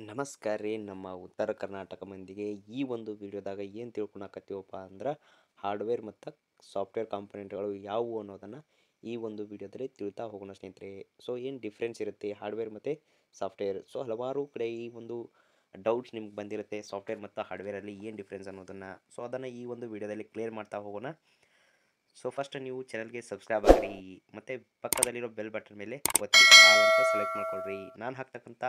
ನಮಸ್ಕಾರ ರೀ. ನಮ್ಮ ಉತ್ತರ ಕರ್ನಾಟಕ ಮಂದಿಗೆ ಈ ಒಂದು ವಿಡಿಯೋದಾಗ ಏನು ತಿಳ್ಕೊಳಕತ್ತೀವಪ್ಪ ಅಂದ್ರೆ ಹಾರ್ಡ್ವೇರ್ ಮತ್ತು ಸಾಫ್ಟ್ವೇರ್ ಕಾಂಪೊನೆಂಟ್ಗಳು ಯಾವುವು ಅನ್ನೋದನ್ನು ಈ ಒಂದು ವಿಡಿಯೋದಲ್ಲಿ ತಿಳ್ತಾ ಹೋಗೋಣ ಸ್ನೇಹಿತರೆ. ಸೊ ಏನು ಡಿಫ್ರೆನ್ಸ್ ಇರುತ್ತೆ ಹಾರ್ಡ್ವೇರ್ ಮತ್ತು ಸಾಫ್ಟ್ವೇರ್? ಸೊ ಹಲವಾರು ಕಡೆ ಈ ಒಂದು ಡೌಟ್ಸ್ ನಿಮ್ಗೆ ಬಂದಿರುತ್ತೆ ಸಾಫ್ಟ್ವೇರ್ ಮತ್ತು ಹಾರ್ಡ್ವೇರಲ್ಲಿ ಏನು ಡಿಫ್ರೆನ್ಸ್ ಅನ್ನೋದನ್ನು. ಸೊ ಅದನ್ನು ಈ ಒಂದು ವಿಡಿಯೋದಲ್ಲಿ ಕ್ಲಿಯರ್ ಮಾಡ್ತಾ ಹೋಗೋಣ. ಸೊ ಫಸ್ಟ್ ನೀವು ಚಾನಲ್ಗೆ ಸಬ್ಸ್ಕ್ರೈಬ್ ಆಗಿರಿ ಮತ್ತು ಪಕ್ಕದಲ್ಲಿರೋ ಬೆಲ್ ಬಟನ್ ಮೇಲೆ ಒತ್ತಿ ಆಲ್ ಅಂತ ಸೆಲೆಕ್ಟ್ ಮಾಡ್ಕೊಳ್ರಿ. ನಾನು ಹಾಕ್ತಕ್ಕಂಥ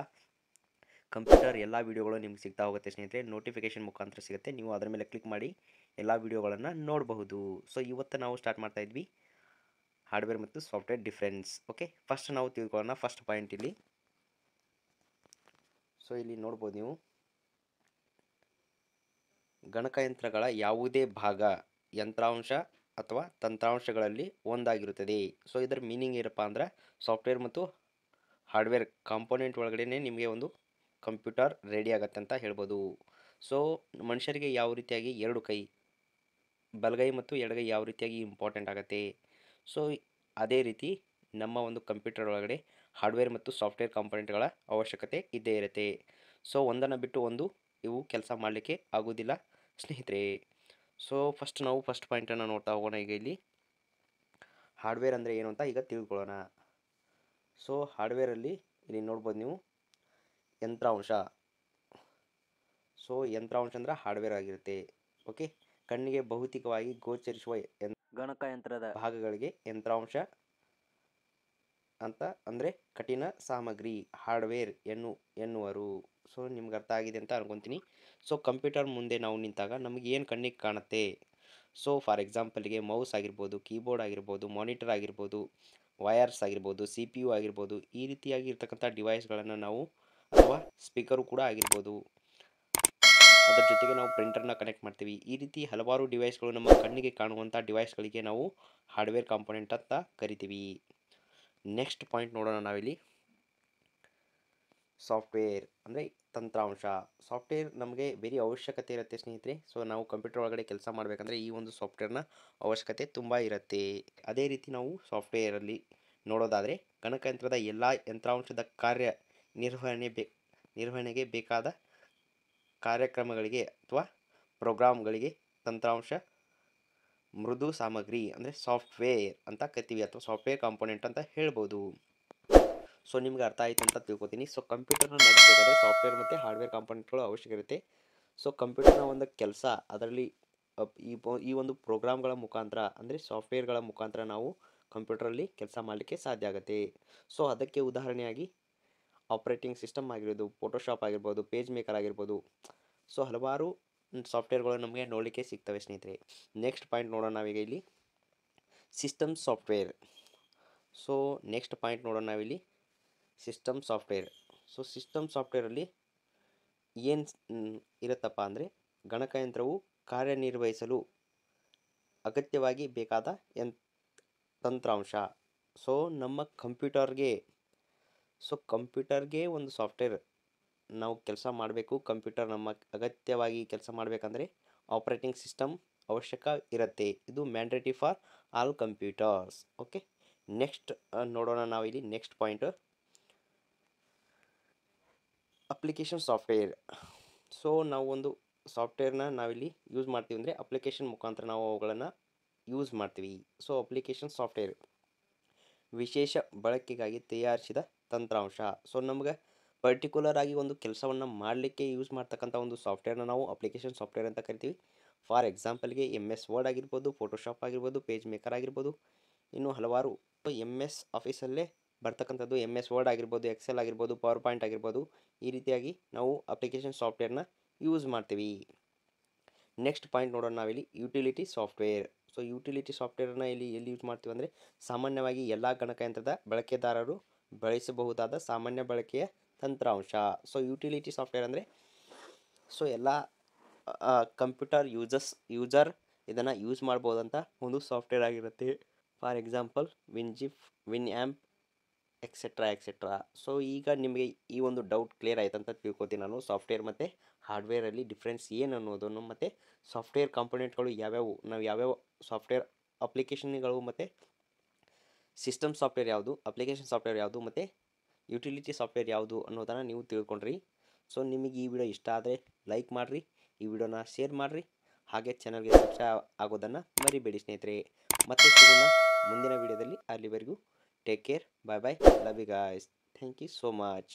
ಕಂಪ್ಯೂಟರ್ ಎಲ್ಲ ವೀಡಿಯೋಗಳು ನಿಮ್ಗೆ ಸಿಗ್ತಾ ಹೋಗುತ್ತೆ ಸ್ನೇಹಿತರೆ. ನೋಟಿಫಿಕೇಶನ್ ಮುಖಾಂತರ ಸಿಗುತ್ತೆ, ನೀವು ಅದರ ಮೇಲೆ ಕ್ಲಿಕ್ ಮಾಡಿ ಎಲ್ಲ ವೀಡಿಯೋಗಳನ್ನು ನೋಡಬಹುದು. ಸೊ ಇವತ್ತು ನಾವು ಸ್ಟಾರ್ಟ್ ಮಾಡ್ತಾ ಇದ್ವಿ ಹಾರ್ಡ್ವೇರ್ ಮತ್ತು ಸಾಫ್ಟ್ವೇರ್ ಡಿಫ್ರೆನ್ಸ್. ಓಕೆ, ಫಸ್ಟ್ ನಾವು ತಿಳ್ಕೊಳ್ಳೋಣ. ಫಸ್ಟ್ ಪಾಯಿಂಟ್ ಇಲ್ಲಿ, ಸೊ ಇಲ್ಲಿ ನೋಡ್ಬೋದು ನೀವು, ಗಣಕಯಂತ್ರಗಳ ಯಾವುದೇ ಭಾಗ ಯಂತ್ರಾಂಶ ಅಥವಾ ತಂತ್ರಾಂಶಗಳಲ್ಲಿ ಒಂದಾಗಿರುತ್ತದೆ. ಸೊ ಇದರ ಮೀನಿಂಗ್ ಏನಪ್ಪ ಅಂದ್ರೆ ಸಾಫ್ಟ್ವೇರ್ ಮತ್ತು ಹಾರ್ಡ್ವೇರ್ ಕಾಂಪೋನೆಂಟ್ ಒಳಗಡೆ ನಿಮಗೆ ಒಂದು ಕಂಪ್ಯೂಟರ್ ರೆಡಿ ಆಗತ್ತೆ ಅಂತ ಹೇಳ್ಬೋದು. ಸೊ ಮನುಷ್ಯರಿಗೆ ಯಾವ ರೀತಿಯಾಗಿ ಎರಡು ಕೈ, ಬಲಗೈ ಮತ್ತು ಎಡಗೈ ಯಾವ ರೀತಿಯಾಗಿ ಇಂಪಾರ್ಟೆಂಟ್ ಆಗುತ್ತೆ, ಸೊ ಅದೇ ರೀತಿ ನಮ್ಮ ಒಂದು ಕಂಪ್ಯೂಟರ್ ಒಳಗಡೆ ಹಾರ್ಡ್ವೇರ್ ಮತ್ತು ಸಾಫ್ಟ್ವೇರ್ ಕಾಂಪೊನೆಂಟ್ಗಳ ಅವಶ್ಯಕತೆ ಇದ್ದೇ ಇರುತ್ತೆ. ಸೊ ಒಂದನ್ನು ಬಿಟ್ಟು ಒಂದು ಇವು ಕೆಲಸ ಮಾಡಲಿಕ್ಕೆ ಆಗೋದಿಲ್ಲ ಸ್ನೇಹಿತರೆ. ಸೊ ನಾವು ಫಸ್ಟ್ ಪಾಯಿಂಟನ್ನು ನೋಡ್ತಾ ಹೋಗೋಣ. ಈಗ ಇಲ್ಲಿ ಹಾರ್ಡ್ವೇರ್ ಅಂದರೆ ಏನು ಅಂತ ಈಗ ತಿಳ್ಕೊಳ್ಳೋಣ. ಸೊ ಹಾರ್ಡ್ವೇರಲ್ಲಿ ಇಲ್ಲಿ ನೋಡ್ಬೋದು ನೀವು ಯಂತ್ರಾಂಶ. ಸೊ ಯಂತ್ರಾಂಶ ಅಂದರೆ ಹಾರ್ಡ್ವೇರ್ ಆಗಿರುತ್ತೆ. ಓಕೆ, ಕಣ್ಣಿಗೆ ಭೌತಿಕವಾಗಿ ಗೋಚರಿಸುವ ಗಣಕಯಂತ್ರದ ಭಾಗಗಳಿಗೆ ಯಂತ್ರಾಂಶ ಅಂತ ಅಂದರೆ ಕಠಿಣ ಸಾಮಗ್ರಿ ಹಾರ್ಡ್ವೇರ್ ಎನ್ನುವರು. ಸೊ ನಿಮ್ಗೆ ಅರ್ಥ ಆಗಿದೆ ಅಂತ ಅನ್ಕೊತೀನಿ. ಸೊ ಕಂಪ್ಯೂಟರ್ ಮುಂದೆ ನಾವು ನಿಂತಾಗ ನಮಗೆ ಏನು ಕಣ್ಣಿಗೆ ಕಾಣುತ್ತೆ? ಸೊ ಫಾರ್ ಎಕ್ಸಾಂಪಲ್ಗೆ ಮೌಸ್ ಆಗಿರ್ಬೋದು, ಕೀಬೋರ್ಡ್ ಆಗಿರ್ಬೋದು, ಮಾನಿಟರ್ ಆಗಿರ್ಬೋದು, ವಯರ್ಸ್ ಆಗಿರ್ಬೋದು, CPU ಆಗಿರ್ಬೋದು, ಈ ರೀತಿಯಾಗಿ ಇರ್ತಕ್ಕಂಥ ಡಿವೈಸ್ಗಳನ್ನು ನಾವು, ಅಥವಾ ಸ್ಪೀಕರು ಕೂಡ ಆಗಿರ್ಬೋದು, ಅದರ ಜೊತೆಗೆ ನಾವು ಪ್ರಿಂಟರ್ನ ಕನೆಕ್ಟ್ ಮಾಡ್ತೀವಿ. ಈ ರೀತಿ ಹಲವಾರು ಡಿವೈಸ್ಗಳು ನಮ್ಮ ಕಣ್ಣಿಗೆ ಕಾಣುವಂಥ ಡಿವೈಸ್ಗಳಿಗೆ ನಾವು ಹಾರ್ಡ್ವೇರ್ ಕಾಂಪೊನೆಂಟ್ ಅಂತ ಕರಿತೀವಿ. ನೆಕ್ಸ್ಟ್ ಪಾಯಿಂಟ್ ನೋಡೋಣ ನಾವಿಲ್ಲಿ, ಸಾಫ್ಟ್ವೇರ್ ಅಂದರೆ ತಂತ್ರಾಂಶ. ಸಾಫ್ಟ್ವೇರ್ ನಮಗೆ ವೆರಿ ಅವಶ್ಯಕತೆ ಇರುತ್ತೆ ಸ್ನೇಹಿತರೆ. ಸೊ ನಾವು ಕಂಪ್ಯೂಟರ್ ಒಳಗಡೆ ಕೆಲಸ ಮಾಡಬೇಕಂದ್ರೆ ಈ ಒಂದು ಸಾಫ್ಟ್ವೇರ್ನ ಅವಶ್ಯಕತೆ ತುಂಬ ಇರುತ್ತೆ. ಅದೇ ರೀತಿ ನಾವು ಸಾಫ್ಟ್ವೇರಲ್ಲಿ ನೋಡೋದಾದರೆ ಗಣಕಯಂತ್ರದ ಎಲ್ಲ ಯಂತ್ರಾಂಶದ ನಿರ್ವಹಣೆಗೆ ಬೇಕಾದ ಕಾರ್ಯಕ್ರಮಗಳಿಗೆ ಅಥವಾ ಪ್ರೋಗ್ರಾಮ್ಗಳಿಗೆ ತಂತ್ರಾಂಶ ಮೃದು ಸಾಮಗ್ರಿ ಅಂದರೆ ಸಾಫ್ಟ್ವೇರ್ ಅಂತ ಕರಿತೀವಿ, ಅಥವಾ ಸಾಫ್ಟ್ವೇರ್ ಕಾಂಪೊನೆಂಟ್ ಅಂತ ಹೇಳ್ಬೋದು. ಸೊ ನಿಮ್ಗೆ ಅರ್ಥ ಆಯ್ತು ಅಂತ ತಿಳ್ಕೊತೀನಿ. ಸೊ ಕಂಪ್ಯೂಟರ್ನ ನಡೆಸಬೇಕಾದ್ರೆ ಸಾಫ್ಟ್ವೇರ್ ಮತ್ತು ಹಾರ್ಡ್ವೇರ್ ಕಾಂಪೊನೆಂಟ್ಗಳು ಅವಶ್ಯಕ ಇರುತ್ತೆ. ಸೊ ಕಂಪ್ಯೂಟರ್ನ ಒಂದು ಕೆಲಸ ಅದರಲ್ಲಿ ಈ ಒಂದು ಪ್ರೋಗ್ರಾಮ್ಗಳ ಮುಖಾಂತರ ಅಂದರೆ ಸಾಫ್ಟ್ವೇರ್ಗಳ ಮುಖಾಂತರ ನಾವು ಕಂಪ್ಯೂಟರಲ್ಲಿ ಕೆಲಸ ಮಾಡಲಿಕ್ಕೆ ಸಾಧ್ಯ ಆಗುತ್ತೆ. ಸೊ ಅದಕ್ಕೆ ಉದಾಹರಣೆಯಾಗಿ ಆಪ್ರೇಟಿಂಗ್ ಸಿಸ್ಟಮ್ ಆಗಿರ್ಬೋದು, ಫೋಟೋಶಾಪ್ ಆಗಿರ್ಬೋದು, ಪೇಜ್ ಮೇಕರ್ ಆಗಿರ್ಬೋದು, ಸೊ ಹಲವಾರು ಸಾಫ್ಟ್ವೇರ್ಗಳು ನಮಗೆ ನೋಡಲಿಕ್ಕೆ ಸಿಗ್ತವೆ ಸ್ನೇಹಿತರೆ. ನೆಕ್ಸ್ಟ್ ಪಾಯಿಂಟ್ ನೋಡೋಣ ನಾವೀಗ ಇಲ್ಲಿ, system software. So next point ನೋಡೋಣ ನಾವಿಲ್ಲಿ ಸಿಸ್ಟಮ್ ಸಾಫ್ಟ್ವೇರ್. ಸೊ ಸಿಸ್ಟಮ್ ಸಾಫ್ಟ್ವೇರಲ್ಲಿ ಏನು ಇರುತ್ತಪ್ಪ ಅಂದರೆ ಗಣಕಯಂತ್ರವು ಕಾರ್ಯನಿರ್ವಹಿಸಲು ಅಗತ್ಯವಾಗಿ ಬೇಕಾದ ತಂತ್ರಾಂಶ. ಸೊ ನಮ್ಮ ಕಂಪ್ಯೂಟರ್ಗೆ ಒಂದು ಸಾಫ್ಟ್ವೇರ್ ನಾವು ಕೆಲಸ ಮಾಡಬೇಕು. ಕಂಪ್ಯೂಟರ್ ನಮ್ಮ ಅಗತ್ಯವಾಗಿ ಕೆಲಸ ಮಾಡಬೇಕಂದ್ರೆ ಆಪ್ರೇಟಿಂಗ್ ಸಿಸ್ಟಮ್ ಅವಶ್ಯಕ ಇರುತ್ತೆ. ಇದು mandatory for all computers. Okay, next ನೋಡೋಣ ನಾವಿಲ್ಲಿ next point, application software. So ನಾವು ಒಂದು ಸಾಫ್ಟ್ವೇರ್ನ ನಾವಿಲ್ಲಿ ಯೂಸ್ ಮಾಡ್ತೀವಿ ಅಂದರೆ ಅಪ್ಲಿಕೇಶನ್ ಮುಖಾಂತರ ನಾವು ಅವುಗಳನ್ನು ಯೂಸ್ ಮಾಡ್ತೀವಿ. ಸೊ ಅಪ್ಲಿಕೇಶನ್ ಸಾಫ್ಟ್ವೇರ್ ವಿಶೇಷ ಬಳಕೆಗಾಗಿ ತಯಾರಿಸಿದ ತಂತ್ರಾಂಶ. ಸೊ ನಮ್ಗೆ ಪರ್ಟಿಕ್ಯುಲರ್ ಆಗಿ ಒಂದು ಕೆಲಸವನ್ನು ಮಾಡಲಿಕ್ಕೆ ಯೂಸ್ ಮಾಡ್ತಕ್ಕಂಥ ಒಂದು ಸಾಫ್ಟ್ವೇರ್ನ ನಾವು ಅಪ್ಲಿಕೇಶನ್ ಸಾಫ್ಟ್ವೇರ್ ಅಂತ ಕರಿತೀವಿ. ಫಾರ್ ಎಕ್ಸಾಂಪಲ್ಗೆ MS ವರ್ಡ್ ಆಗಿರ್ಬೋದು, ಫೋಟೋಶಾಪ್ ಆಗಿರ್ಬೋದು, ಪೇಜ್ ಮೇಕರ್ ಆಗಿರ್ಬೋದು, ಇನ್ನು ಹಲವಾರು MS ಆಫೀಸಲ್ಲೇ ಬರ್ತಕ್ಕಂಥದ್ದು MS ವರ್ಡ್ ಆಗಿರ್ಬೋದು, ಎಕ್ಸೆಲ್ ಆಗಿರ್ಬೋದು, ಪವರ್ ಪಾಯಿಂಟ್ ಆಗಿರ್ಬೋದು, ಈ ರೀತಿಯಾಗಿ ನಾವು ಅಪ್ಲಿಕೇಶನ್ ಸಾಫ್ಟ್ವೇರ್ನ ಯೂಸ್ ಮಾಡ್ತೀವಿ. ನೆಕ್ಸ್ಟ್ ಪಾಯಿಂಟ್ ನೋಡೋಣ ನಾವಿಲ್ಲಿ, ಯುಟಿಲಿಟಿ ಸಾಫ್ಟ್ವೇರ್. ಸೊ ಯುಟಿಲಿಟಿ ಸಾಫ್ಟ್ವೇರ್ನ ಎಲ್ಲಿ ಯೂಸ್ ಮಾಡ್ತೀವಿ ಅಂದರೆ ಸಾಮಾನ್ಯವಾಗಿ ಎಲ್ಲ ಗಣಕಯಂತ್ರದ ಬಳಕೆದಾರರು ಬಳಸಬಹುದಾದ ಸಾಮಾನ್ಯ ಬಳಕೆಯ ತಂತ್ರಾಂಶ. ಸೊ ಯುಟಿಲಿಟಿ ಸಾಫ್ಟ್ವೇರ್ ಅಂದರೆ ಸೊ ಎಲ್ಲ ಕಂಪ್ಯೂಟರ್ ಯೂಸರ್ ಇದನ್ನು ಯೂಸ್ ಮಾಡ್ಬೋದಂತ ಒಂದು ಸಾಫ್ಟ್ವೇರ್ ಆಗಿರುತ್ತೆ. For example WinZip, Winamp, etcetera. So ಈಗ ನಿಮಗೆ ಈ ಒಂದು ಡೌಟ್ ಕ್ಲಿಯರ್ ಆಯ್ತು ಅಂತ ತಿಳ್ಕೊತೀನಿ ನಾನು. ಸಾಫ್ಟ್ವೇರ್ ಮತ್ತು ಹಾರ್ಡ್ವೇರಲ್ಲಿ ಡಿಫ್ರೆನ್ಸ್ ಏನು ಅನ್ನೋದನ್ನು, ಮತ್ತು ಸಾಫ್ಟ್ವೇರ್ ಕಾಂಪೊನೆಂಟ್ಗಳು ನಾವು ಯಾವ್ಯಾವ ಸಾಫ್ಟ್ವೇರ್ ಅಪ್ಲಿಕೇಶನ್ಗಳು, ಮತ್ತು ಸಿಸ್ಟಮ್ ಸಾಫ್ಟ್ವೇರ್ ಯಾವುದು, ಅಪ್ಲಿಕೇಶನ್ ಸಾಫ್ಟ್ವೇರ್ ಯಾವುದು, ಮತ್ತು ಯುಟಿಲಿಟಿ ಸಾಫ್ಟ್ವೇರ್ ಯಾವುದು ಅನ್ನೋದನ್ನು ನೀವು ತಿಳ್ಕೊಂಡ್ರಿ. ಸೊ ನಿಮಗೆ ಈ ವಿಡಿಯೋ ಇಷ್ಟ ಆದರೆ ಲೈಕ್ ಮಾಡಿರಿ, ಈ ವಿಡಿಯೋನ ಶೇರ್ ಮಾಡಿರಿ, ಹಾಗೆ ಚಾನಲ್ಗೆ ಸಬ್ಸ್ಕ್ರೈಬ್ ಆಗೋದನ್ನು ಮರಿಬೇಡಿ ಸ್ನೇಹಿತರೆ. ಮತ್ತೆ ಸಿಗೋಣ ಮುಂದಿನ ವಿಡಿಯೋದಲ್ಲಿ. ಅಲ್ಲಿವರೆಗೂ take care, bye bye, love you guys, thank you so much.